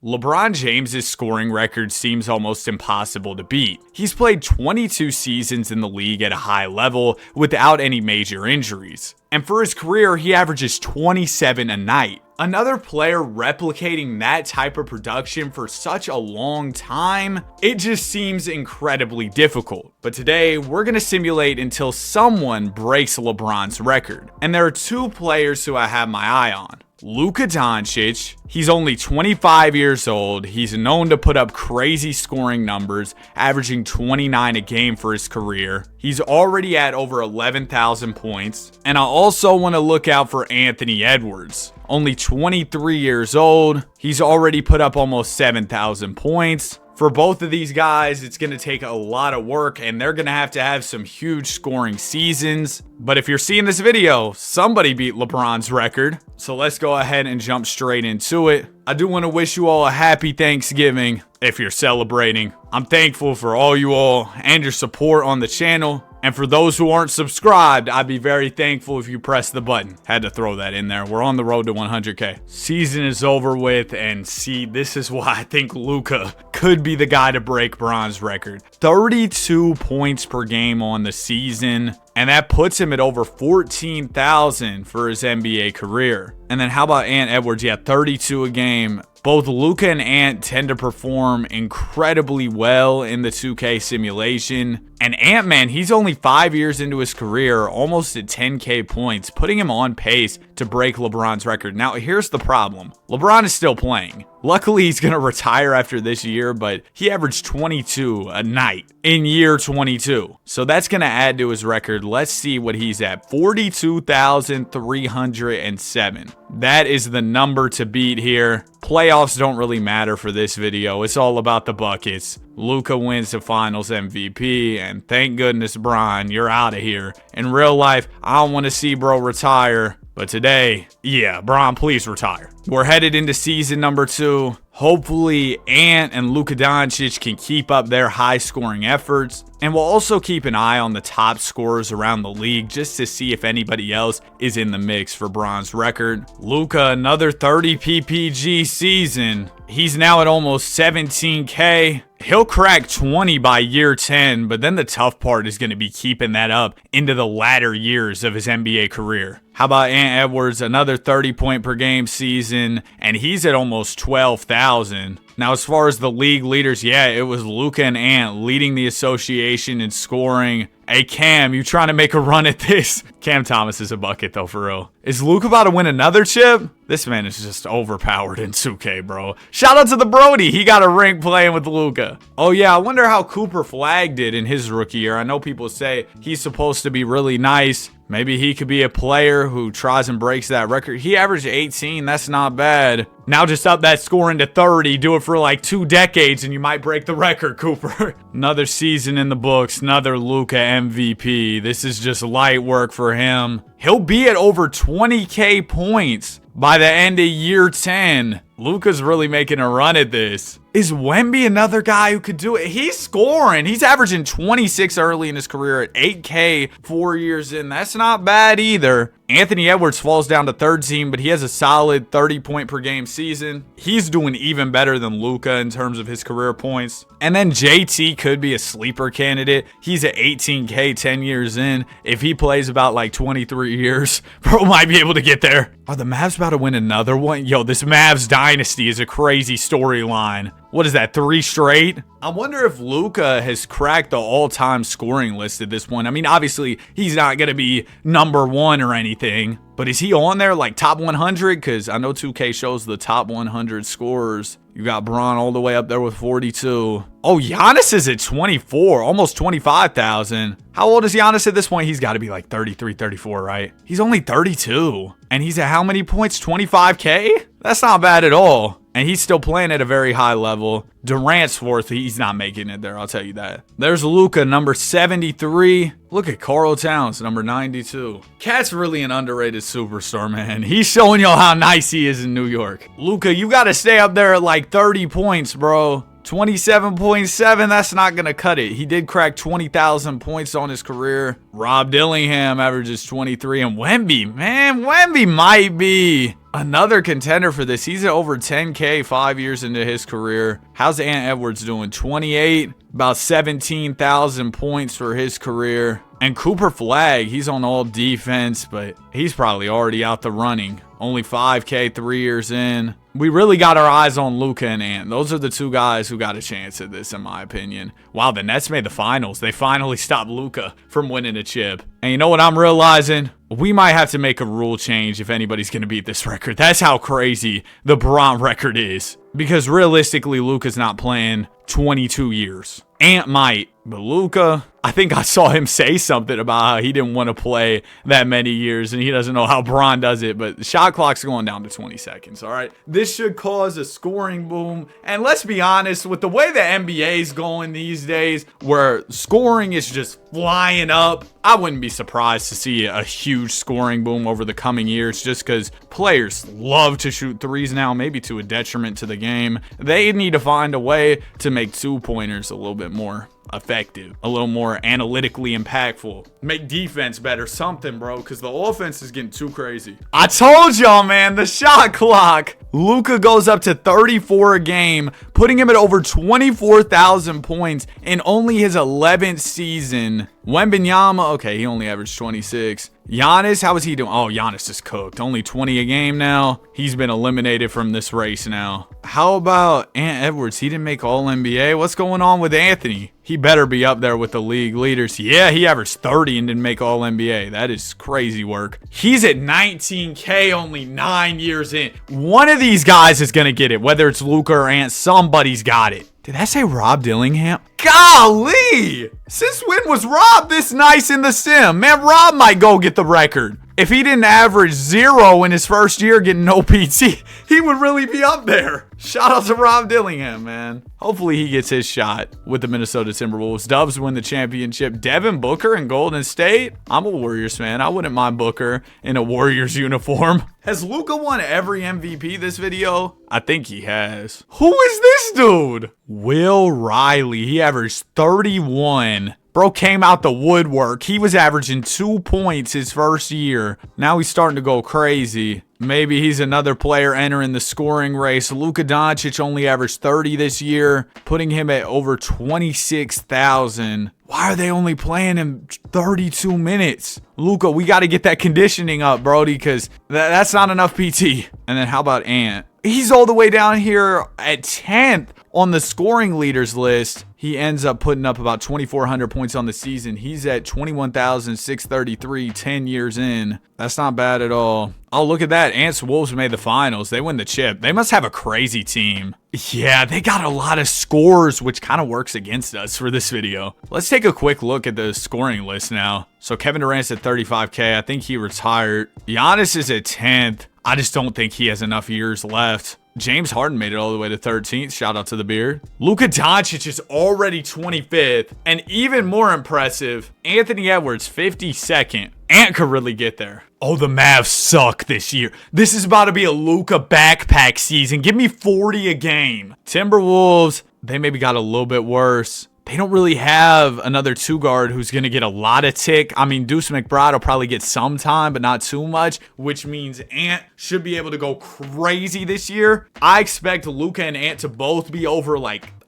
LeBron James's scoring record seems almost impossible to beat. He's played 22 seasons in the league at a high level without any major injuries. And for his career, he averages 27 a night. Another player replicating that type of production for such a long time, it just seems incredibly difficult. But today, we're going to simulate until someone breaks LeBron's record. And there are two players who I have my eye on. Luka Doncic, he's only 25 years old. He's known to put up crazy scoring numbers, averaging 29 a game for his career. He's already at over 11,000 points. And I also want to look out for Anthony Edwards. Only 23 years old. He's already put up almost 7,000 points. For both of these guys, it's going to take a lot of work and they're going to have some huge scoring seasons. But if you're seeing this video, somebody beat LeBron's record. So let's go ahead and jump straight into it. I do want to wish you all a happy Thanksgiving if you're celebrating. I'm thankful for all you all and your support on the channel. And for those who aren't subscribed, I'd be very thankful if you press the button. Had to throw that in there. We're on the road to 100K. Season is over with, and see, this is why I think Luka could be the guy to break Bron's record. 32 points per game on the season, and that puts him at over 14,000 for his NBA career. And then how about Ant Edwards? Yeah, 32 a game. Both Luka and Ant tend to perform incredibly well in the 2K simulation. And Ant-Man, he's only 5 years into his career, almost at 10K points, putting him on pace to break LeBron's record. Now, here's the problem. LeBron is still playing. Luckily, he's going to retire after this year, but he averaged 22 a night in year 22. So that's going to add to his record. Let's see what he's at. 42,307. That is the number to beat here. Playoffs don't really matter for this video. It's all about the buckets. Luka wins the finals MVP, and thank goodness, Bron, you're out of here. In real life, I don't want to see bro retire, but today, yeah, Bron, please retire. We're headed into season number 2. Hopefully, Ant and Luka Doncic can keep up their high-scoring efforts, and we'll also keep an eye on the top scorers around the league just to see if anybody else is in the mix for Bron's record. Luka, another 30 PPG season. He's now at almost 17K. He'll crack 20 by year 10, but then the tough part is going to be keeping that up into the latter years of his NBA career. How about Ant Edwards, another 30 point per game season, and he's at almost 12,000. Now, as far as the league leaders, yeah, it was Luka and Ant leading the association in scoring. Hey, Cam, you trying to make a run at this? Cam Thomas is a bucket, though, for real. Is Luka about to win another chip? This man is just overpowered in 2K, bro. Shout out to the Brody. He got a ring playing with Luka. Oh, yeah, I wonder how Cooper Flagg did in his rookie year. I know people say he's supposed to be really nice. Maybe he could be a player who tries and breaks that record. He averaged 18. That's not bad. Now just up that score into 30. Do it for like 2 decades and you might break the record, Cooper. Another season in the books. Another Luka MVP. This is just light work for him. He'll be at over 20K points by the end of year 10. Luka's really making a run at this. Is Wemby another guy who could do it? He's scoring. He's averaging 26 early in his career at 8K 4 years in. That's not bad either. Anthony Edwards falls down to third team, but he has a solid 30 point per game season. He's doing even better than Luka in terms of his career points. And then JT could be a sleeper candidate. He's at 18K 10 years in. If he plays about like 23 years, bro might be able to get there. Are the Mavs about to win another one? Yo, this Mavs dynasty is a crazy storyline. What is that, 3 straight? I wonder if Luka has cracked the all-time scoring list at this point. I mean, obviously, he's not going to be number 1 or anything. But is he on there, like top 100? Because I know 2K shows the top 100 scorers. You got Bron all the way up there with 42. Oh, Giannis is at 24, almost 25,000. How old is Giannis at this point? He's got to be like 33, 34, right? He's only 32. And he's at how many points? 25K? That's not bad at all. And he's still playing at a very high level. Durant's fourth. He's not making it there, I'll tell you that. There's Luka, number 73. Look at Karl Towns, number 92. Cat's really an underrated superstar, man. He's showing y'all how nice he is in New York. Luka, you got to stay up there at like 30 points, bro. 27.7, that's not going to cut it. He did crack 20,000 points on his career. Rob Dillingham averages 23. And Wemby, man, Wemby might be another contender for this. He's at over 10K 5 years into his career. How's Ant Edwards doing? 28, about 17,000 points for his career. And Cooper Flagg, he's on all defense, but he's probably already out the running. Only 5K 3 years in. We really got our eyes on Luka and Ant. Those are the two guys who got a chance at this, in my opinion. Wow, the Nets made the finals. They finally stopped Luka from winning a chip. And you know what I'm realizing? We might have to make a rule change if anybody's going to beat this record. That's how crazy the Bron record is. Because realistically, Luka's not playing 22 years. Ant might, but Luka, I think I saw him say something about how he didn't want to play that many years and he doesn't know how Bron does it, but the shot clock's going down to 20 seconds, all right? This should cause a scoring boom, and let's be honest, with the way the NBA's going these days, where scoring is just flying up, I wouldn't be surprised to see a huge scoring boom over the coming years just because players love to shoot threes now, maybe to a detriment to the game. They need to find a way to make two-pointers a little bit more effective, a little more analytically impactful, make defense better, something, bro, because the offense is getting too crazy. I told y'all, man, the shot clock. Luka goes up to 34 a game, putting him at over 24,000 points in only his 11th season. Wembanyama, okay, he only averaged 26. Giannis, how is he doing? Oh, Giannis is cooked. Only 20 a game now. He's been eliminated from this race now. How about Ant Edwards? He didn't make All-NBA. What's going on with Anthony? He better be up there with the league leaders. Yeah, he averaged 30 and didn't make All-NBA. That is crazy work. He's at 19K only 9 years in. One of these guys is going to get it, whether it's Luka or Ant. Somebody's got it. Did that say Rob Dillingham? Golly! Since when was Rob this nice in the sim? Man, Rob might go get the record. If he didn't average 0 in his first year getting no PT, he would really be up there. Shout out to Rob Dillingham, man. Hopefully he gets his shot with the Minnesota Timberwolves. Dubs win the championship. Devin Booker in Golden State. I'm a Warriors fan. I wouldn't mind Booker in a Warriors uniform. Has Luka won every MVP this video? I think he has. Who is this dude? Will Riley. He averaged 31. Bro came out the woodwork. He was averaging 2 points his first year. Now he's starting to go crazy. Maybe he's another player entering the scoring race. Luka Doncic only averaged 30 this year, putting him at over 26,000. Why are they only playing him 32 minutes? Luka, we got to get that conditioning up, Brody, because that's not enough PT. And then how about Ant? He's all the way down here at 10th on the scoring leaders list. He ends up putting up about 2,400 points on the season. He's at 21,633, 10 years in. That's not bad at all. Oh, look at that. Ants Wolves made the finals. They win the chip. They must have a crazy team. Yeah, they got a lot of scores, which kind of works against us for this video. Let's take a quick look at the scoring list now. So Kevin Durant's at 35K. I think he retired. Giannis is at 10th. I just don't think he has enough years left. James Harden made it all the way to 13th. Shout out to the beard. Luka Doncic is already 25th. And even more impressive, Anthony Edwards, 52nd. Ant could really get there. Oh, the Mavs suck this year. This is about to be a Luka backpack season. Give me 40 a game. Timberwolves, they maybe got a little bit worse. They don't really have another two guard who's going to get a lot of tick. I mean, Deuce McBride will probably get some time, but not too much, which means Ant should be able to go crazy this year. I expect Luka and Ant to both be over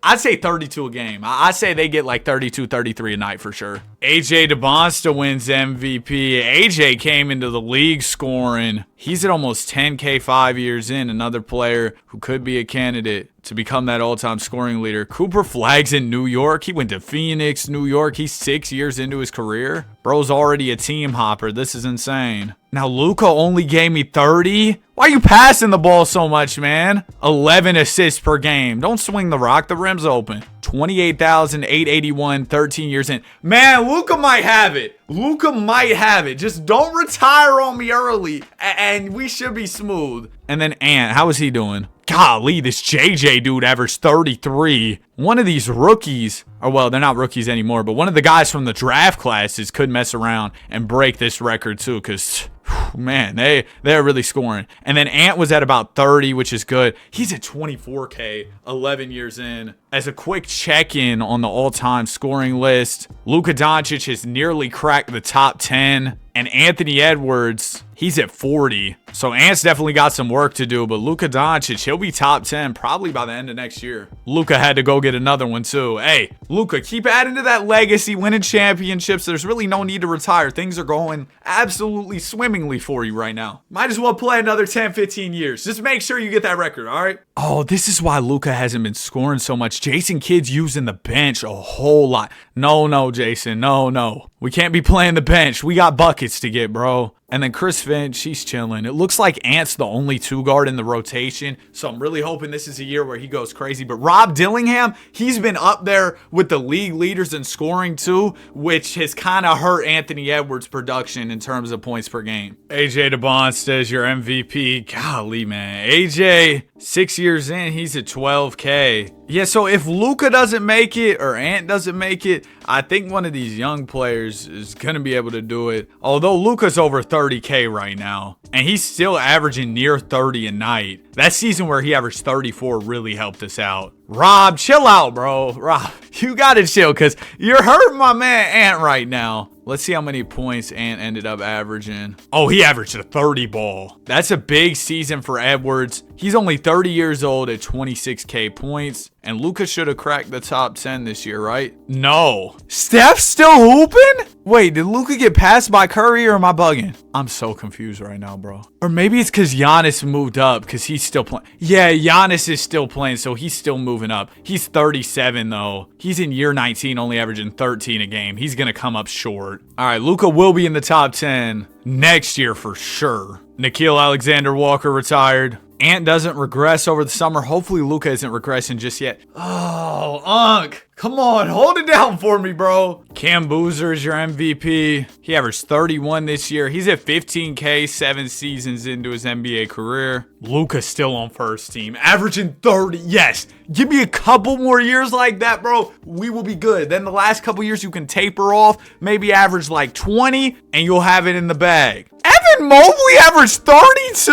I'd say 32 a game. I'd say they get 32, 33 a night for sure. AJ DeBonsta wins MVP. AJ came into the league scoring. He's at almost 10K 5 years in. Another player who could be a candidate to become that all-time scoring leader. Cooper Flagg's in New York. He went to Phoenix, New York. He's 6 years into his career. Bro's already a team hopper. This is insane. Now, Luka only gave me 30. Why are you passing the ball so much, man? 11 assists per game. Don't swing the rock. The rim's open. 28,881, 13 years in. Man, Luka might have it. Luka might have it. Just don't retire on me early, and we should be smooth. And then Ant, how is he doing? Golly, this JJ dude averaged 33. One of these rookies, or well, they're not rookies anymore, but one of the guys from the draft classes could mess around and break this record too, because Man, they're really scoring. And then Ant was at about 30, which is good. He's at 24K, 11 years in. As a quick check-in on the all-time scoring list, Luka Doncic has nearly cracked the top 10. And Anthony Edwards, he's at 40. So Ant's definitely got some work to do. But Luka Doncic, he'll be top 10 probably by the end of next year. Luka had to go get another one too. Hey, Luka, keep adding to that legacy, winning championships. There's really no need to retire. Things are going absolutely swimmingly for you right now. Might as well play another 10, 15 years. Just make sure you get that record, all right? Oh, this is why Luka hasn't been scoring so much. Jason Kidd's using the bench a whole lot. No, Jason. No. We can't be playing the bench. We got buckets to get, bro. And then Chris Finch, he's chilling. It looks like Ant's the only two guard in the rotation, so I'm really hoping this is a year where he goes crazy. But Rob Dillingham, he's been up there with the league leaders in scoring too, which has kind of hurt Anthony Edwards' production in terms of points per game. AJ DeBon says your MVP. Golly, man. AJ, 6 years in, he's at 12K. Yeah, so if Luka doesn't make it or Ant doesn't make it, I think one of these young players is going to be able to do it. Although Luka's over 30K right now, and he's still averaging near 30 a night. That season where he averaged 34 really helped us out. Rob, chill out, bro. Rob, you got to chill because you're hurting my man Ant right now. Let's see how many points Ant ended up averaging. Oh, he averaged a 30 ball. That's a big season for Edwards. He's only 30 years old at 26K points. And Luka should have cracked the top 10 this year, right? No. Steph's still hooping? Wait, did Luka get passed by Curry or am I bugging? I'm so confused right now, bro. Or maybe it's because Giannis moved up because he's still playing. Yeah, Giannis is still playing, so he's still moving up. He's 37, though. He's in year 19, only averaging 13 a game. He's going to come up short. All right, Luka will be in the top 10 next year for sure. Nickeil Alexander-Walker retired. Ant doesn't regress over the summer. Hopefully Luka isn't regressing just yet. Oh, Unc. Come on, hold it down for me, bro. Cam Boozer is your MVP. He averaged 31 this year. He's at 15K, 7 seasons into his NBA career. Luka's still on first team, averaging 30. Yes, give me a couple more years like that, bro. We will be good. Then the last couple years you can taper off, maybe average like 20, and you'll have it in the bag. Evan Mobley averaged 32?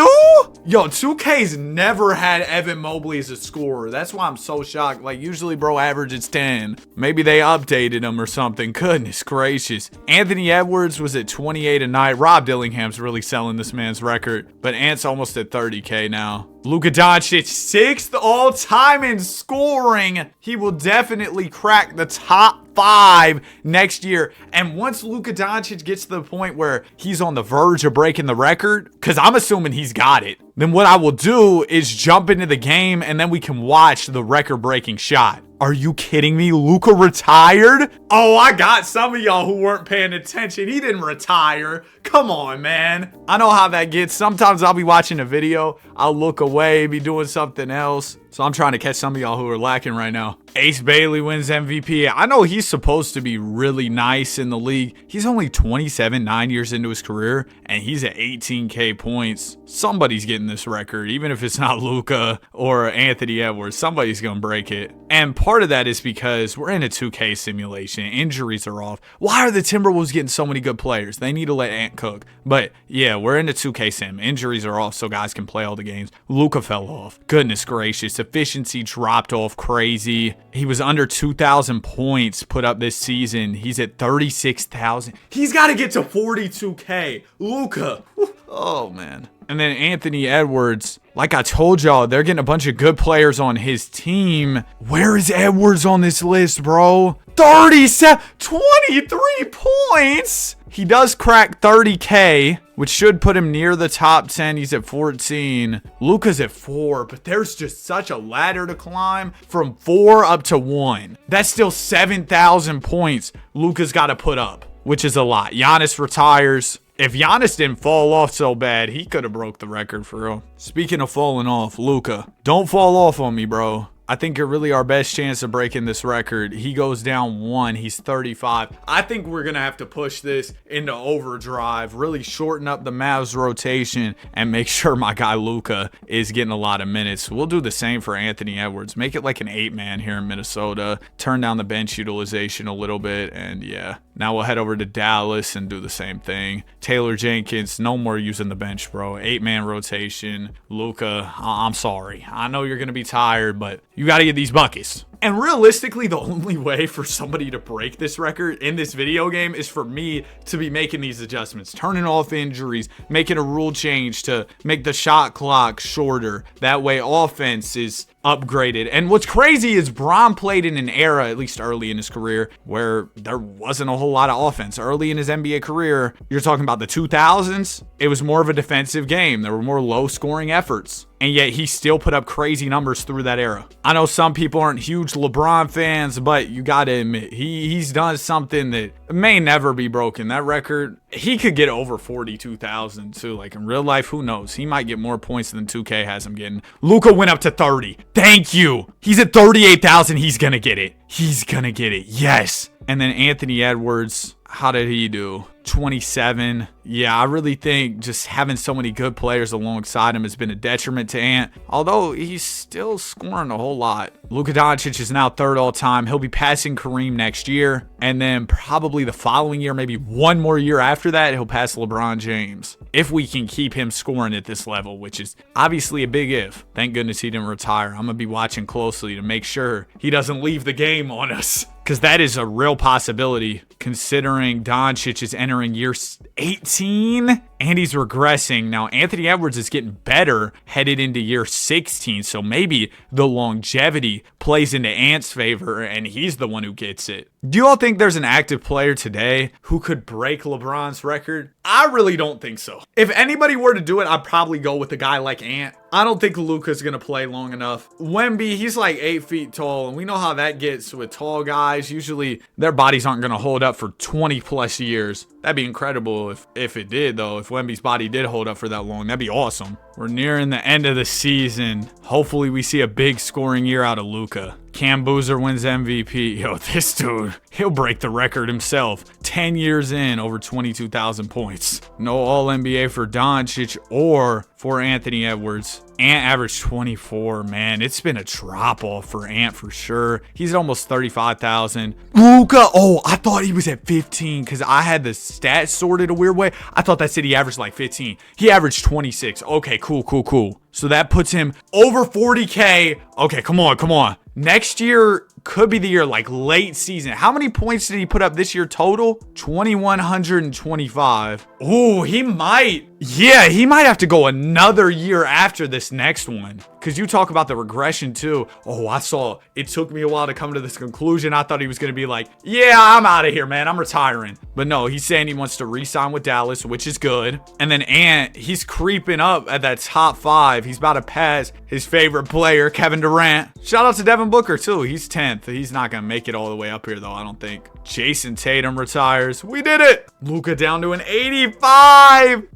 Yo, 2K's never had Evan Mobley as a scorer. That's why I'm so shocked. Like, usually, bro, averages 10. Maybe they updated him or something. Goodness gracious. Anthony Edwards was at 28 a night. Rob Dillingham's really selling this man's record. But Ant's almost at 30K now. Luka Doncic, 6th all-time in scoring. He will definitely crack the top 5 next year. And once Luka Doncic gets to the point where he's on the verge of breaking the record, because I'm assuming he's got it, then what I will do is jump into the game and then we can watch the record-breaking shot. Are you kidding me? Luka retired? Oh, I got some of y'all who weren't paying attention. He didn't retire. Come on, man. I know how that gets. Sometimes I'll be watching a video. I'll look away, be doing something else. So I'm trying to catch some of y'all who are lacking right now. Ace Bailey wins MVP. I know he's supposed to be really nice in the league. He's only 27, 9 years into his career, and he's at 18K points. Somebody's getting this record, even if it's not Luka or Anthony Edwards. Somebody's going to break it. And part of that is because we're in a 2K simulation. Injuries are off. Why are the Timberwolves getting so many good players? They need to let Ant cook. But yeah, we're in a 2K sim. Injuries are off so guys can play all the games. Luka fell off. Goodness gracious. Efficiency dropped off crazy. He was under 2,000 points put up this season. He's at 36,000. He's got to get to 42K. Luka. Oh, man. And then Anthony Edwards, like I told y'all, they're getting a bunch of good players on his team. Where is Edwards on this list, bro? 37, 23 points. He does crack 30K, which should put him near the top 10. He's at 14. Luka's at 4, but there's just such a ladder to climb from 4 up to 1. That's still 7,000 points Luka's got to put up, which is a lot. Giannis retires. If Giannis didn't fall off so bad, he could have broke the record for real. Speaking of falling off, Luka, don't fall off on me, bro. I think really our best chance of breaking this record. He goes down 1. He's 35. I think we're going to have to push this into overdrive, really shorten up the Mavs rotation, and make sure my guy Luka is getting a lot of minutes. We'll do the same for Anthony Edwards. Make it like an 8-man here in Minnesota. Turn down the bench utilization a little bit, and yeah. Now we'll head over to Dallas and do the same thing. Taylor Jenkins, no more using the bench, bro. 8-man rotation. Luka, I'm sorry. I know you're going to be tired, but you got to get these buckets. And realistically, the only way for somebody to break this record in this video game is for me to be making these adjustments, turning off injuries, making a rule change to make the shot clock shorter. That way offense is upgraded. And what's crazy is Bron played in an era, at least early in his career, where there wasn't a whole lot of offense. Early in his NBA career, you're talking about the 2000s, it was more of a defensive game. There were more low scoring efforts. And yet he still put up crazy numbers through that era. I know some people aren't huge LeBron fans, but you got to admit, he's done something that may never be broken. That record, he could get over 42,000 too. Like in real life, who knows? He might get more points than 2K has him getting. Luka went up to 30. Thank you. He's at 38,000. He's going to get it. He's going to get it. Yes. And then Anthony Edwards, how did he do? 27. Yeah, I really think just having so many good players alongside him has been a detriment to Ant, although he's still scoring a whole lot. Luka Doncic is now 3rd all time. He'll be passing Kareem next year, and then probably the following year, maybe one more year after that, he'll pass LeBron James. If we can keep him scoring at this level, which is obviously a big if. Thank goodness he didn't retire. I'm going to be watching closely to make sure he doesn't leave the game on us, because that is a real possibility considering Doncic is entering year 18 and he's regressing. Now, Anthony Edwards is getting better headed into year 16, so maybe the longevity plays into Ant's favor and he's the one who gets it. Do you all think there's an active player today who could break LeBron's record? I really don't think so. If anybody were to do it, I'd probably go with a guy like Ant. I don't think Luka's going to play long enough. Wemby, he's like 8 feet tall, and we know how that gets with tall guys. Usually, their bodies aren't going to hold up for 20 plus years. That'd be incredible if it did, though. If Wemby's body did hold up for that long, that'd be awesome. We're nearing the end of the season. Hopefully, we see a big scoring year out of Luka. Cam Boozer wins MVP. Yo, this dude, he'll break the record himself. 10 years in, over 22,000 points. No All-NBA for Doncic or for Anthony Edwards. Ant averaged 24. Man, it's been a drop-off for Ant for sure. He's at almost 35,000. Luka, oh, I thought he was at 15 because I had the stats sorted a weird way. I thought that said he averaged like 15. He averaged 26. Okay, cool. So that puts him over 40K. Okay, come on. Next year could be the year, like late season. How many points did he put up this year total? 2,125. Ooh, he might have to go another year after this next one. Because you talk about the regression too. Oh, I saw it took me a while to come to this conclusion. I thought he was going to be like, yeah, I'm out of here, man. I'm retiring. But no, he's saying he wants to re-sign with Dallas, which is good. And then Ant, he's creeping up at that top 5. He's about to pass his favorite player, Kevin Durant. Shout out to Devin Booker too. He's 10th. He's not going to make it all the way up here though, I don't think. Jason Tatum retires. We did it. Luka down to an 85.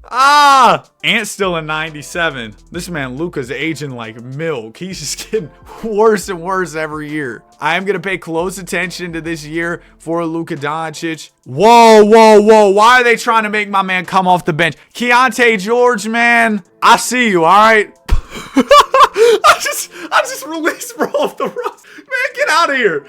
Ant's still a 97. This man Luka's aging like milk. He's just getting worse and worse every year. I am going to pay close attention to this year for Luka Doncic. Whoa. Why are they trying to make my man come off the bench? Keontae George, man. I see you, all right? I just released bro off the ropes. Man, get out of here.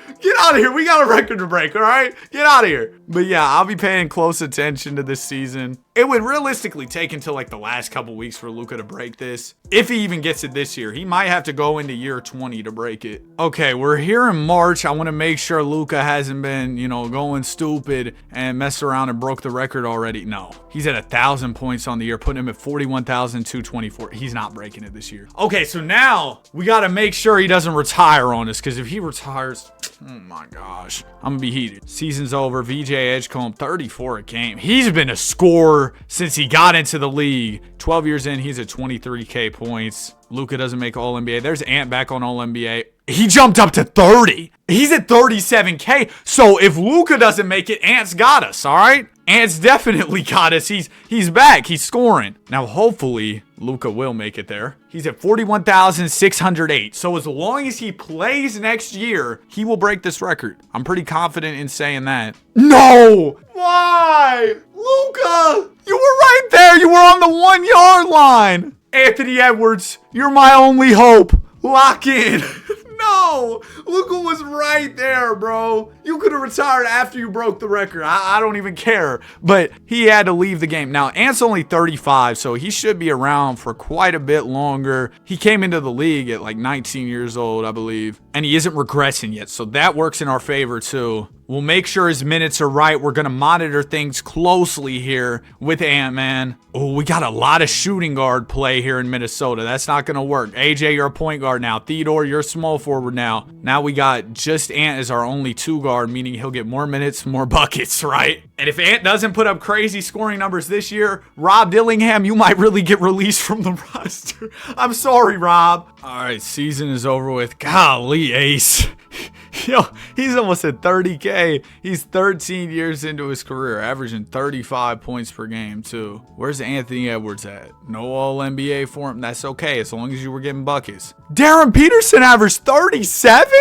We got a record to break, all right? Get out of here. But yeah, I'll be paying close attention to this season. It would realistically take until like the last couple weeks for Luka to break this. If he even gets it this year, he might have to go into year 20 to break it. Okay, we're here in March. I want to make sure Luka hasn't been, going stupid and messed around and broke the record already. No, he's at 1,000 points on the year, putting him at 41,224. He's not breaking it this year. Okay, so now we got to make sure he doesn't retire on us, because if he retires, oh my gosh, I'm going to be heated. Season's over. VJ Edgecombe, 34 a game. He's been a scorer since he got into the league. 12 years in, he's at 23K points. Luka doesn't make All-NBA. There's Ant back on All-NBA. He jumped up to 30. He's at 37K. So if Luka doesn't make it, Ant's got us, all right? Ant's definitely got us. He's back. He's scoring. Now, hopefully, Luka will make it there. He's at 41,608. So as long as he plays next year, he will break this record. I'm pretty confident in saying that. No! Why? Luka! You were right there. You were on the 1 yard line. Anthony Edwards, you're my only hope. Lock in. No, Luka was right there, bro. You could have retired after you broke the record. I don't even care. But he had to leave the game. Now, Ant's only 35, so he should be around for quite a bit longer. He came into the league at like 19 years old, I believe. And he isn't regressing yet, so that works in our favor too. We'll make sure his minutes are right. We're going to monitor things closely here with Ant-Man. Oh, we got a lot of shooting guard play here in Minnesota. That's not going to work. AJ, you're a point guard now. Theodore, you're a small forward now. Now we got just Ant as our only 2 guard, meaning he'll get more minutes, more buckets, right? And if Ant doesn't put up crazy scoring numbers this year, Rob Dillingham, you might really get released from the roster. I'm sorry, Rob. All right, season is over with. Golly, Ace. Yo, he's almost at 30K. He's 13 years into his career, averaging 35 points per game, too. Where's Anthony Edwards at? No All-NBA for him. That's okay, as long as you were getting buckets. Darren Peterson averaged 37?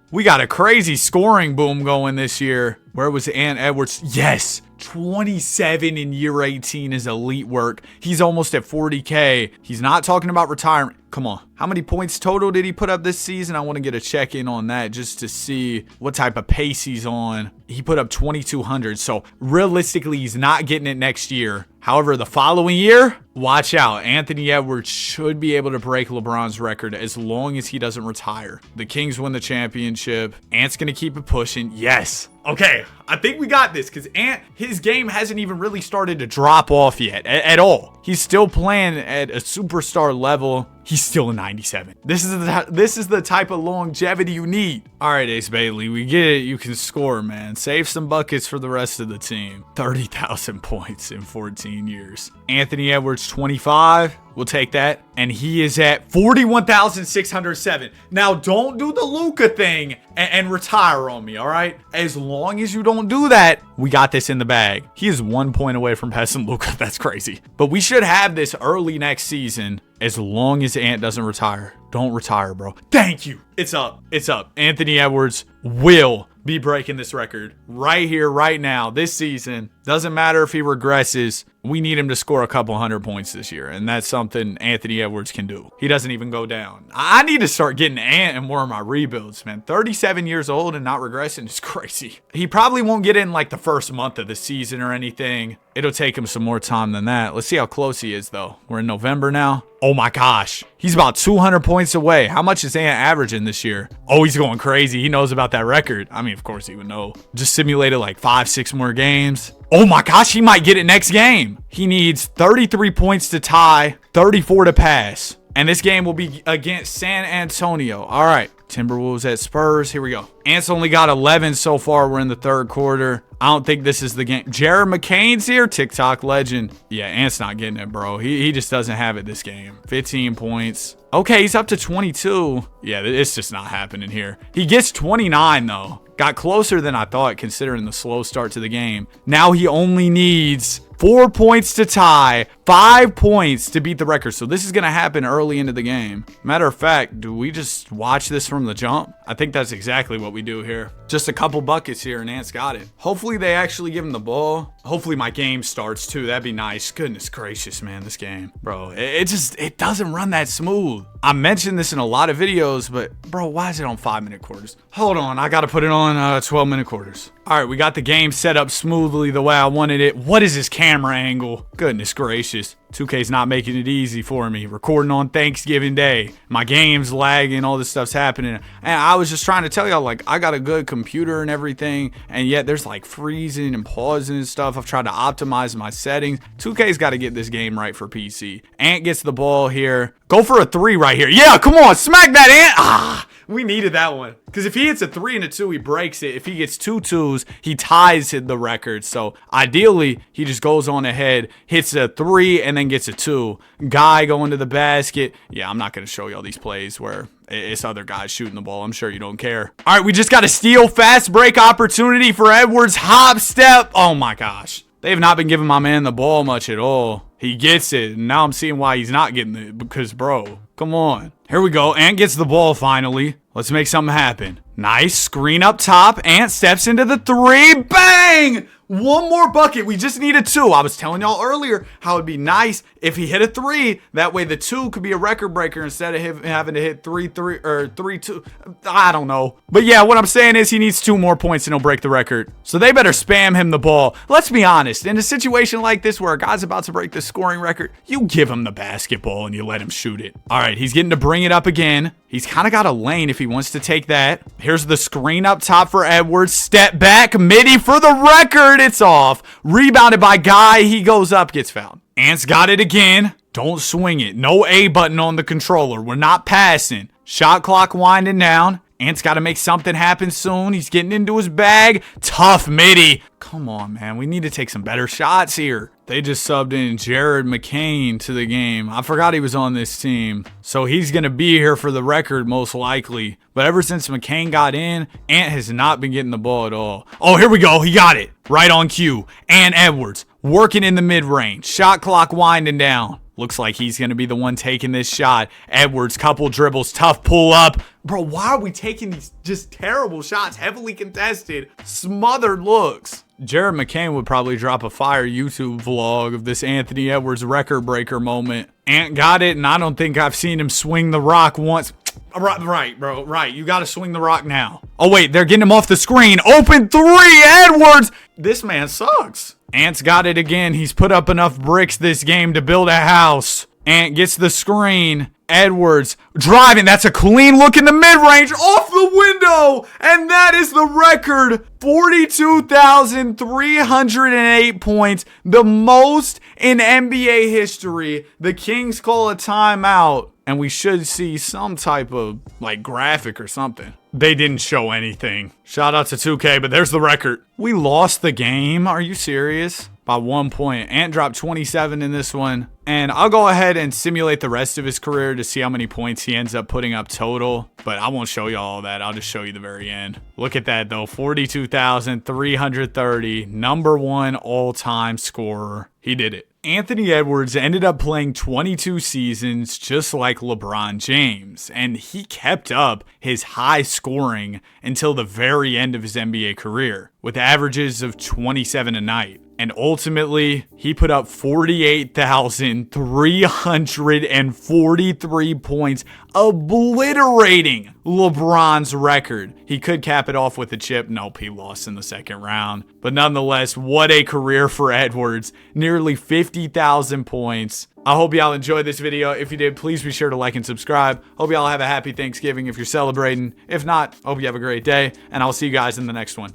We got a crazy scoring boom going this year. Where was Ant Edwards? Yes, 27 in year 18 is elite work. He's almost at 40K. He's not talking about retirement. Come on. How many points total did he put up this season? I want to get a check in on that just to see what type of pace he's on. He put up 2,200. So realistically, he's not getting it next year. However, the following year, watch out. Anthony Edwards should be able to break LeBron's record as long as he doesn't retire. The Kings win the championship. Ant's going to keep it pushing. Yes. Okay, I think we got this because Ant, his game hasn't even really started to drop off yet at all. He's still playing at a superstar level. He's still a 97. This is the type of longevity you need. All right, Ace Bailey, we get it. You can score, man. Save some buckets for the rest of the team. 30,000 points in 14 years. Anthony Edwards, 25. We'll take that. And he is at 41,607. Now, don't do the Luka thing and retire on me, all right? As long as you don't do that, we got this in the bag. He is 1 point away from passing Luka. That's crazy. But we should have this early next season as long as Ant doesn't retire. Don't retire, bro. Thank you. It's up. It's up. Anthony Edwards will be breaking this record right here, right now, this season. Doesn't matter if he regresses. We need him to score a couple 100 points this year, and that's something Anthony Edwards can do. He doesn't even go down. I need to start getting Ant in more of my rebuilds, man. 37 years old and not regressing is crazy. He probably won't get in like the first month of the season or anything. It'll take him some more time than that. Let's see how close he is, though. We're in November now. Oh my gosh. He's about 200 points away. How much is Ant averaging this year? Oh, he's going crazy. He knows about that record. I mean, of course he would know. Just simulated like 5-6 more games. Oh my gosh, he might get it next game. He needs 33 points to tie, 34 to pass. And this game will be against San Antonio. All right, Timberwolves at Spurs. Here we go. Ant's only got 11 so far. We're in the third quarter. I don't think this is the game. Jared McCain's here, TikTok legend. Yeah, Ant's not getting it, bro. He just doesn't have it this game. 15 points. Okay, he's up to 22. Yeah, it's just not happening here. He gets 29, though. Got closer than I thought, considering the slow start to the game. Now he only needs 4 points to tie, 5 points to beat the record. So this is going to happen early into the game. Matter of fact, do we just watch this from the jump? I think that's exactly what we do here. Just a couple buckets here and Ant's got it. Hopefully they actually give him the ball. Hopefully my game starts too. That'd be nice. Goodness gracious, man, this game. Bro, it doesn't run that smooth. I mentioned this in a lot of videos, but bro, why is it on 5-minute quarters? Hold on, I got to put it on 12-minute quarters. All right, we got the game set up smoothly the way I wanted it. What is this camera angle? Goodness gracious. 2K's not making it easy for me. Recording on Thanksgiving Day. My game's lagging. All this stuff's happening. And I was just trying to tell y'all, like, I got a good computer and everything. And yet there's, like, freezing and pausing and stuff. I've tried to optimize my settings. 2K's got to get this game right for PC. Ant gets the ball here. Go for a 3 right here. Yeah, come on. Smack that, Ant. Ah, we needed that one. Because if he hits a 3 and a 2, he breaks it. If he gets 2 2s, he ties the record. So ideally, he just goes on ahead, hits a 3, and then gets a 2. Guy going to the basket. Yeah, I'm not going to show y'all these plays where It's other guys shooting the ball. I'm sure you don't care. All right, we just got a steal fast break opportunity for Edwards. Hop step. Oh my gosh. They have not been giving my man the ball much at all. He gets it. And now I'm seeing why he's not getting it. Because, bro, come on. Here we go. Ant gets the ball finally. Let's make something happen. Nice. Screen up top. Ant steps into the three. Bang! One more bucket. We just needed two. I was telling y'all earlier how it'd be nice if he hit a three. That way the two could be a record breaker instead of him having to hit 3-2. I don't know. But yeah, what I'm saying is he needs 2 more points and he'll break the record. So they better spam him the ball. Let's be honest. In a situation like this where a guy's about to break the scoring record, you give him the basketball and you let him shoot it. All right, he's getting to bring it up again. He's kind of got a lane if he wants to take that. Here's the screen up top for Edwards. Step back, midi for the record. It's off. Rebounded by Guy. He goes up, gets fouled. Ant's got it again. Don't swing it. No A button on the controller. We're not passing. Shot clock winding down. Ant's got to make something happen soon. He's getting into his bag. Tough midi. Come on, man. We need to take some better shots here. They just subbed in Jared McCain to the game. I forgot he was on this team. So he's going to be here for the record most likely. But ever since McCain got in, Ant has not been getting the ball at all. Oh, here we go. He got it. Right on cue. And Edwards working in the mid-range. Shot clock winding down. Looks like he's going to be the one taking this shot. Edwards, couple dribbles, tough pull up. Bro, why are we taking these just terrible shots? Heavily contested, smothered looks. Jared McCain would probably drop a fire YouTube vlog of this Anthony Edwards record breaker moment. Ant got it, and I don't think I've seen him swing the rock once. Right, bro. Right. You got to swing the rock now. Oh, wait. They're getting him off the screen. Open three. Edwards. This man sucks. Ant's got it again. He's put up enough bricks this game to build a house. Ant gets the screen. Edwards driving. That's a clean look in the mid-range. Off the window. And that is the record. 42,308 points. The most in NBA history. The Kings call a timeout. And we should see some type of like graphic or something. They didn't show anything. Shout out to 2K, but there's the record. We lost the game. Are you serious? By 1 point. Ant dropped 27 in this one. And I'll go ahead and simulate the rest of his career to see how many points he ends up putting up total. But I won't show you all that. I'll just show you the very end. Look at that though. 42,330. Number 1 all-time scorer. He did it. Anthony Edwards ended up playing 22 seasons just like LeBron James, and he kept up his high scoring until the very end of his NBA career, with averages of 27 a night. And ultimately, he put up 48,343 points, obliterating LeBron's record. He could cap it off with a chip. Nope, he lost in the second round. But nonetheless, what a career for Edwards. Nearly 50,000 points. I hope y'all enjoyed this video. If you did, please be sure to like and subscribe. Hope y'all have a happy Thanksgiving if you're celebrating. If not, hope you have a great day. And I'll see you guys in the next one.